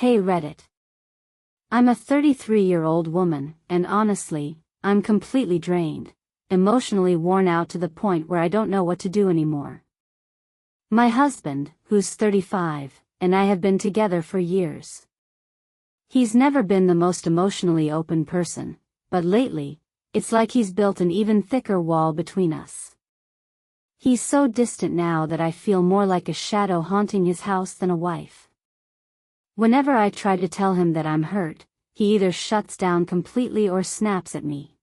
Hey Reddit. I'm a 33-year-old woman, and honestly, I'm completely drained, emotionally worn out to the point where I don't know what to do anymore. My husband, who's 35, and I have been together for years. He's never been the most emotionally open person, but lately, it's like he's built an even thicker wall between us. He's so distant now that I feel more like a shadow haunting his house than a wife. Whenever I try to tell him that I'm hurt, he either shuts down completely or snaps at me.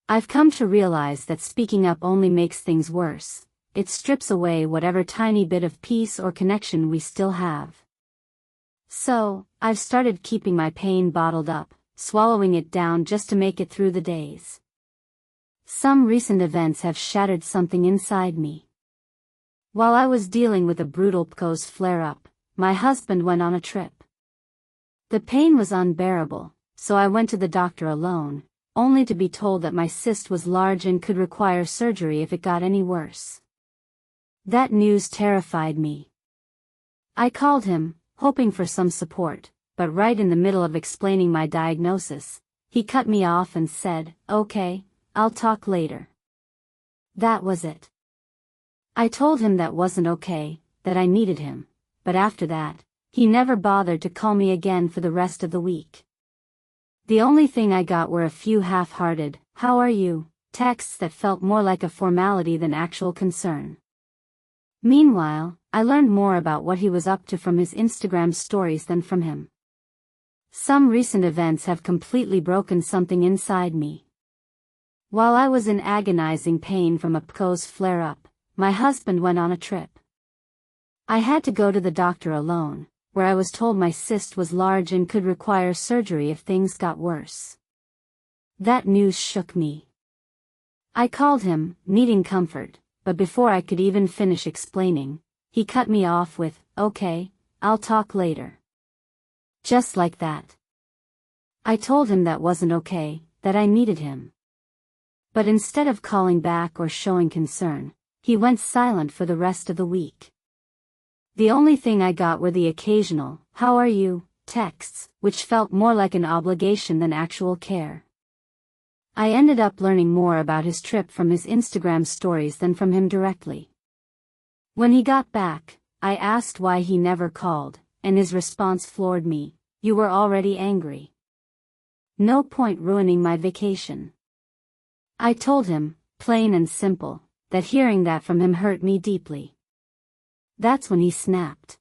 I've come to realize that speaking up only makes things worse. It strips away whatever tiny bit of peace or connection we still have. So, I've started keeping my pain bottled up, swallowing it down just to make it through the days. Some recent events have shattered something inside me. While I was dealing with a brutal PCOS flare-up, my husband went on a trip. The pain was unbearable, so I went to the doctor alone, only to be told that my cyst was large and could require surgery if it got any worse. That news terrified me. I called him, hoping for some support, but right in the middle of explaining my diagnosis, he cut me off and said, "Okay, I'll talk later." That was it. I told him that wasn't okay, that I needed him, but after that, he never bothered to call me again for the rest of the week. The only thing I got were a few half-hearted, "How are you?" texts that felt more like a formality than actual concern. Meanwhile, I learned more about what he was up to from his Instagram stories than from him. Some recent events have completely broken something inside me. While I was in agonizing pain from a PCOS flare-up, my husband went on a trip. I had to go to the doctor alone, where I was told my cyst was large and could require surgery if things got worse. That news shook me. I called him, needing comfort, but before I could even finish explaining, he cut me off with, "Okay, I'll talk later." Just like that. I told him that wasn't okay, that I needed him. But instead of calling back or showing concern, he went silent for the rest of the week. The only thing I got were the occasional, "How are you?" texts, which felt more like an obligation than actual care. I ended up learning more about his trip from his Instagram stories than from him directly. When he got back, I asked why he never called, and his response floored me: "You were already angry. No point ruining my vacation." I told him, plain and simple, that hearing that from him hurt me deeply. That's when he snapped.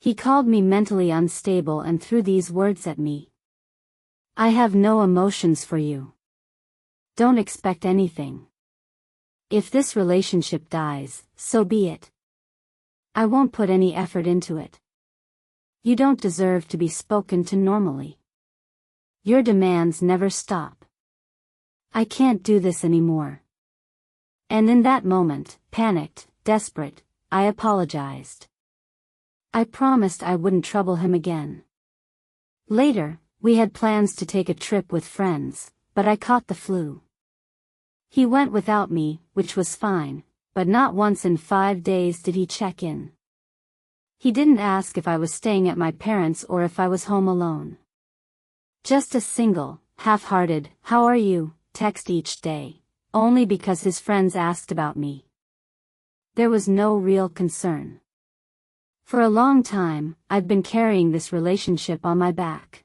He called me mentally unstable and threw these words at me: "I have no emotions for you. Don't expect anything. If this relationship dies, so be it. I won't put any effort into it. You don't deserve to be spoken to normally. Your demands never stop. I can't do this anymore." And in that moment, panicked, desperate, I apologized. I promised I wouldn't trouble him again. Later, we had plans to take a trip with friends, but I caught the flu. He went without me, which was fine, but not once in 5 days did he check in. He didn't ask if I was staying at my parents' or if I was home alone. Just a single, half-hearted, "How are you?" text each day, only because his friends asked about me. There was no real concern. For a long time, I've been carrying this relationship on my back.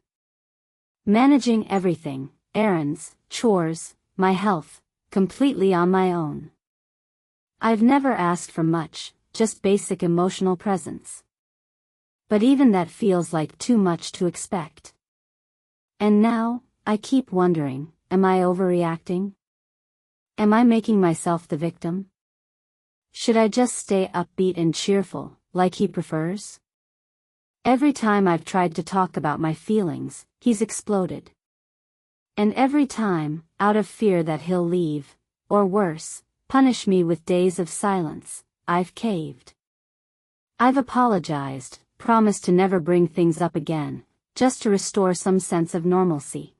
Managing everything, errands, chores, my health, completely on my own. I've never asked for much, just basic emotional presence. But even that feels like too much to expect. And now, I keep wondering, am I overreacting? Am I making myself the victim? Should I just stay upbeat and cheerful, like he prefers? Every time I've tried to talk about my feelings, he's exploded. And every time, out of fear that he'll leave, or worse, punish me with days of silence, I've caved. I've apologized, promised to never bring things up again, just to restore some sense of normalcy.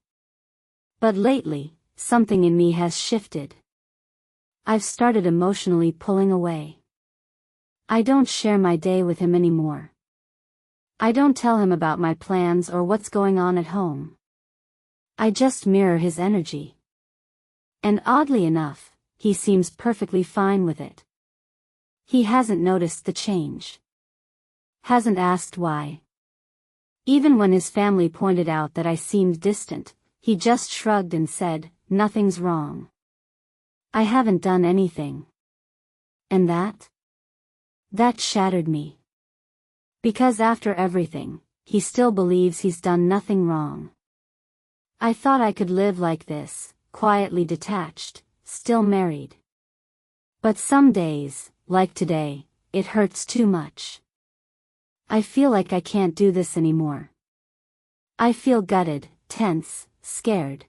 But lately, something in me has shifted. I've started emotionally pulling away. I don't share my day with him anymore. I don't tell him about my plans or what's going on at home. I just mirror his energy. And oddly enough, he seems perfectly fine with it. He hasn't noticed the change. Hasn't asked why. Even when his family pointed out that I seemed distant, he just shrugged and said, "Nothing's wrong. I haven't done anything." And that shattered me. Because after everything, he still believes he's done nothing wrong. I thought I could live like this, quietly detached, still married. But some days, like today, it hurts too much. I feel like I can't do this anymore. I feel gutted, tense, scared.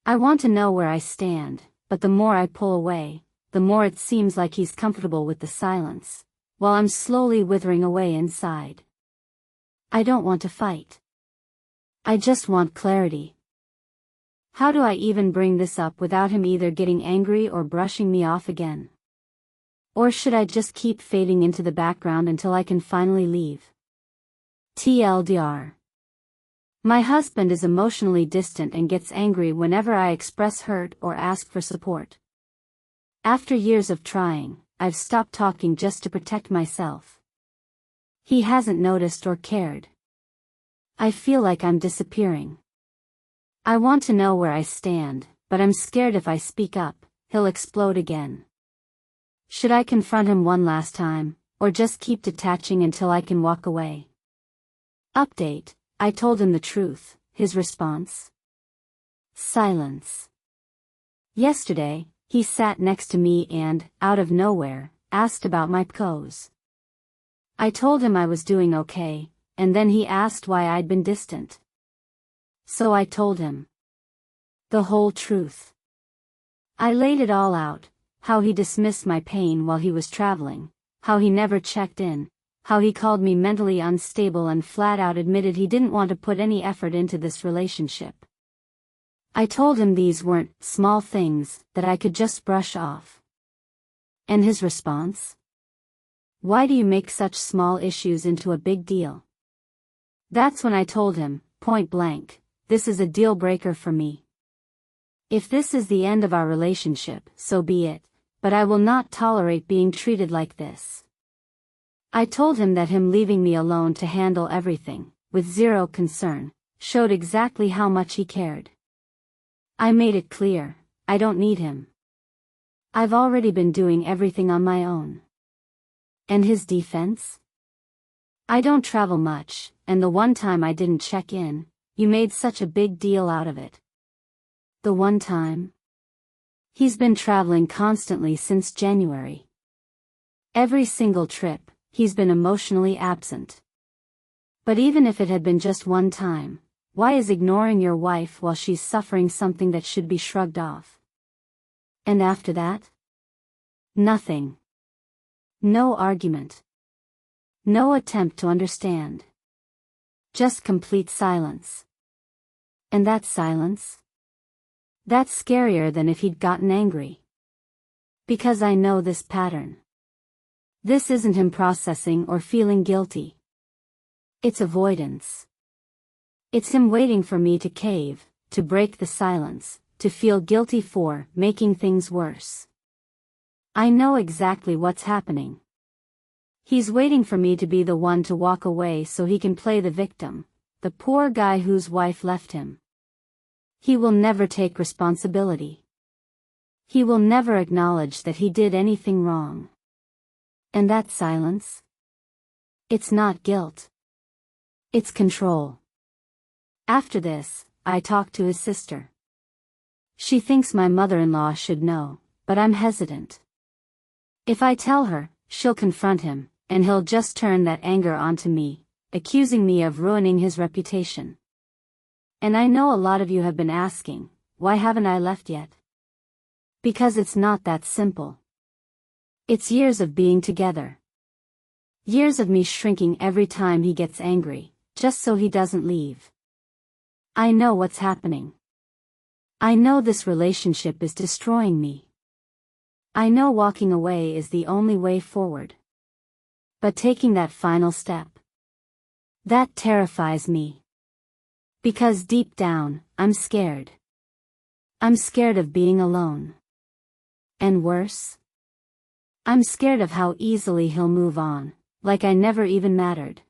I want to know where I stand, but the more I pull away, the more it seems like he's comfortable with the silence, while I'm slowly withering away inside. I don't want to fight. I just want clarity. How do I even bring this up without him either getting angry or brushing me off again? Or should I just keep fading into the background until I can finally leave? TLDR. My husband is emotionally distant and gets angry whenever I express hurt or ask for support. After years of trying, I've stopped talking just to protect myself. He hasn't noticed or cared. I feel like I'm disappearing. I want to know where I stand, but I'm scared if I speak up, he'll explode again. Should I confront him one last time, or just keep detaching until I can walk away? Update: I told him the truth. His response? Silence. Yesterday, he sat next to me and, out of nowhere, asked about my PCOS. I told him I was doing okay, and then he asked why I'd been distant. So I told him the whole truth. I laid it all out, how he dismissed my pain while he was traveling, how he never checked in, how he called me mentally unstable and flat out admitted he didn't want to put any effort into this relationship. I told him these weren't small things that I could just brush off. And his response? Why do you make such small issues into a big deal? That's when I told him, point blank, this is a deal breaker for me. If this is the end of our relationship, so be it, but I will not tolerate being treated like this. I told him that him leaving me alone to handle everything, with zero concern, showed exactly how much he cared. I made it clear, I don't need him. I've already been doing everything on my own. And his defense? I don't travel much, and the one time I didn't check in, you made such a big deal out of it. The one time? He's been traveling constantly since January. Every single trip, he's been emotionally absent. But even if it had been just one time, why is ignoring your wife while she's suffering something that should be shrugged off? And after that? Nothing. No argument. No attempt to understand. Just complete silence. And that silence? That's scarier than if he'd gotten angry. Because I know this pattern. This isn't him processing or feeling guilty. It's avoidance. It's him waiting for me to cave, to break the silence, to feel guilty for making things worse. I know exactly what's happening. He's waiting for me to be the one to walk away so he can play the victim, the poor guy whose wife left him. He will never take responsibility. He will never acknowledge that he did anything wrong. And that silence? It's not guilt. It's control. After this, I talked to his sister. She thinks my mother-in-law should know, but I'm hesitant. If I tell her, she'll confront him, and he'll just turn that anger onto me, accusing me of ruining his reputation. And I know a lot of you have been asking, why haven't I left yet? Because it's not that simple. It's years of being together. Years of me shrinking every time he gets angry, just so he doesn't leave. I know what's happening. I know this relationship is destroying me. I know walking away is the only way forward. But taking that final step, That terrifies me. Because deep down, I'm scared. I'm scared of being alone. And worse? I'm scared of how easily he'll move on, like I never even mattered.